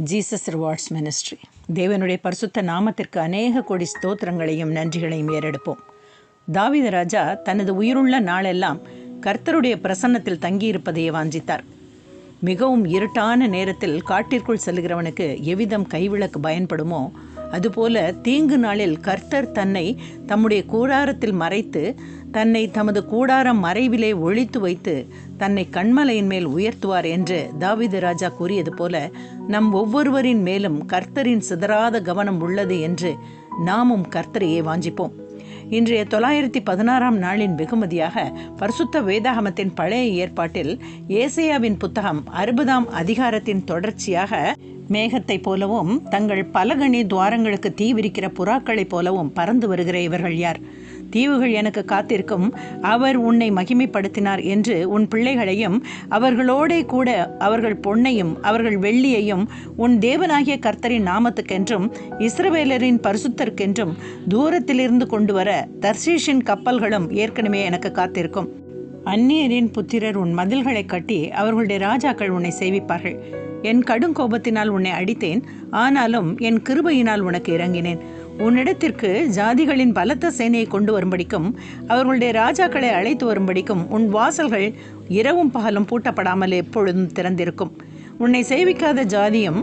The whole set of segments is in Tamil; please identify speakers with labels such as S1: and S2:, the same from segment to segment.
S1: Jesus rewards ministry. தேவனுடைய பரிசுத்த நாமத்திற்கு அநேக கோடி ஸ்தோத்திரங்களையும் நன்றிகளையும் ஏறெடுப்போம். தாவீது ராஜா தனது உயிருள்ள நாளெல்லாம் கர்த்தருடைய பிரசன்னத்தில் தங்கியிருப்பதையே வாஞ்சித்தார். மிகவும் இருட்டான நேரத்தில் காட்டிற்குள் செல்கிறவனுக்கு எவ்விதம் கைவிளக்கு பயன்படுமோ அதுபோல தீங்கு நாளில் கர்த்தர் தன்னை தம்முடைய கூடாரத்தில் மறைத்து தன்னை தமது கூடாரம் மறைவிலே ஒளித்து வைத்து தன்னை கண்மலையின் மேல் உயர்த்துவார் என்று தாவீது ராஜா கூறியது போல நம் ஒவ்வொருவரின் மேலும் கர்த்தரின் சிதறாத கவனம் உள்ளது என்று நாமும் கர்த்தரையே வாஞ்சிப்போம். இன்றைய 916ஆம் நாளின் வெகுமதியாக பரிசுத்த வேதாகமத்தின் பழைய ஏற்பாட்டில் ஏசாயாவின் புத்தகம் 60ஆம் அதிகாரத்தின் தொடர்ச்சியாக மேகத்தை போலவும் தங்கள் பலகணி துவாரங்களுக்கு தீ விரிக்கிற புறாக்களைப் போலவும் பறந்து வருகிற இவர்கள் யார்? தீவுகள் எனக்கு காத்திருக்கும், அவர் உன்னை மகிமைப்படுத்தினார் என்று உன் பிள்ளைகளையும் அவர்களோடே கூட அவர்கள் பொன்னையும் அவர்கள் வெள்ளியையும் உன் தேவனாகிய கர்த்தரின் நாமத்துக்கென்றும் இஸ்ரவேலரின் பரிசுத்தருக்கென்றும் தூரத்திலிருந்து கொண்டு வர தர்ஷீஷின் கப்பல்களும் ஏற்கனவே எனக்கு காத்திருக்கும். அந்நியரின் புத்திரர் உன் மதில்களை கட்டி அவர்களுடைய ராஜாக்கள் உன்னை சேவிப்பார்கள். என் கடும் கோபத்தினால் உன்னை அடித்தேன், ஆனாலும் என் கிருபையினால் உனக்கு இறங்கினேன். உன்னிடத்திற்கு ஜாதிகளின் பலத்த சேனையை கொண்டு வரும்படிக்கும் அவர்களுடைய ராஜாக்களை அழைத்து வரும்படிக்கும் உன் வாசல்கள் இரவும் பகலும் பூட்டப்படாமல் எப்பொழுதும் திறந்திருக்கும். உன்னை சேவிக்காத ஜாதியும்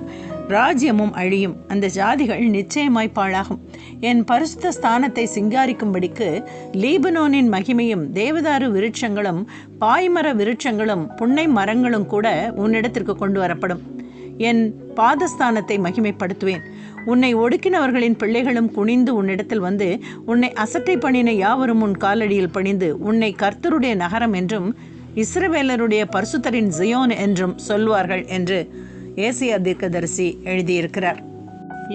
S1: ராஜ்யமும் அழியும், அந்த ஜாதிகள் நிச்சயமாய் பாழாகும். என் பரிசுத்த ஸ்தானத்தை சிங்காரிக்கும்படிக்கு லீபனோனின் மகிமையும் தேவதாரு விருட்சங்களும் பாய்மர விருட்சங்களும் புன்னை மரங்களும் கூட உன்னிடத்திற்கு கொண்டு வரப்படும். என் பாதஸ்தானத்தை மகிமைப்படுத்துவேன். உன்னை ஒடுக்கினவர்களின் பிள்ளைகளும் குனிந்து உன்னிடத்தில் வந்து உன்னை அசட்டை பண்ணின யாவரும் உன் காலடியில் பணிந்து உன்னை கர்த்தருடைய நகரம் என்றும் இஸ்ரவேலருடைய பரிசுத்தரின் ஜியோன் என்றும் சொல்வார்கள் என்று ஏசாயா தீர்க்கதரிசி எழுதியிருக்கிறார்.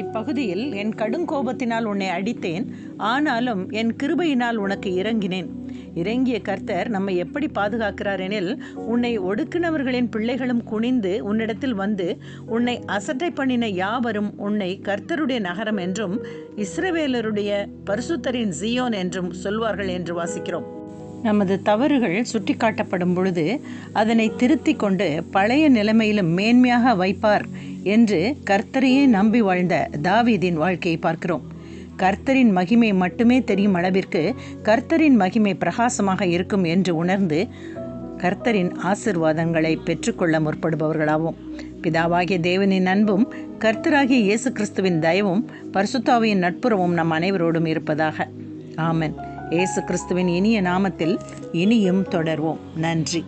S1: இப்பகுதியில் என் கடுங்கோபத்தினால் உன்னை அடித்தேன், ஆனாலும் என் கிருபையினால் உனக்கு இறங்கினேன். இறங்கிய கர்த்தர் நம்மை எப்படி பாதுகாக்கிறார் எனில், உன்னை ஒடுக்கினவர்களின் பிள்ளைகளும் குனிந்து உன்னிடத்தில் வந்து உன்னை அசட்டை பண்ணின யாவரும் உன்னை கர்த்தருடைய நகரம் என்றும் இஸ்ரவேலருடைய பரிசுத்தரின் ஜியோன் என்றும் சொல்வார்கள் என்று வாசிக்கிறோம். நமது தவறுகள் சுட்டி காட்டப்படும் பொழுது அதனை திருத்தி கொண்டு பழைய நிலைமையிலும் மேன்மையாக வைப்பார் என்று கர்த்தரையே நம்பி வாழ்ந்த தாவீதின் வாழ்க்கையை பார்க்கிறோம். கர்த்தரின் மகிமை மட்டுமே தெரியும் அளவிற்கு கர்த்தரின் மகிமை பிரகாசமாக இருக்கும் என்று உணர்ந்து கர்த்தரின் ஆசீர்வாதங்களை பெற்றுக்கொள்ள முற்படுபவர்களாவோம். பிதாவாகிய தேவனின் அன்பும் கர்த்தராகிய இயேசு கிறிஸ்துவின் தயவும் பரிசுத்தாவியின் நட்புறவும் நம் அனைவரோடும் இருப்பதாக. ஆமென். இயேசு கிறிஸ்துவின் இனிய நாமத்தில் இனியும் தொடர்வோம். நன்றி.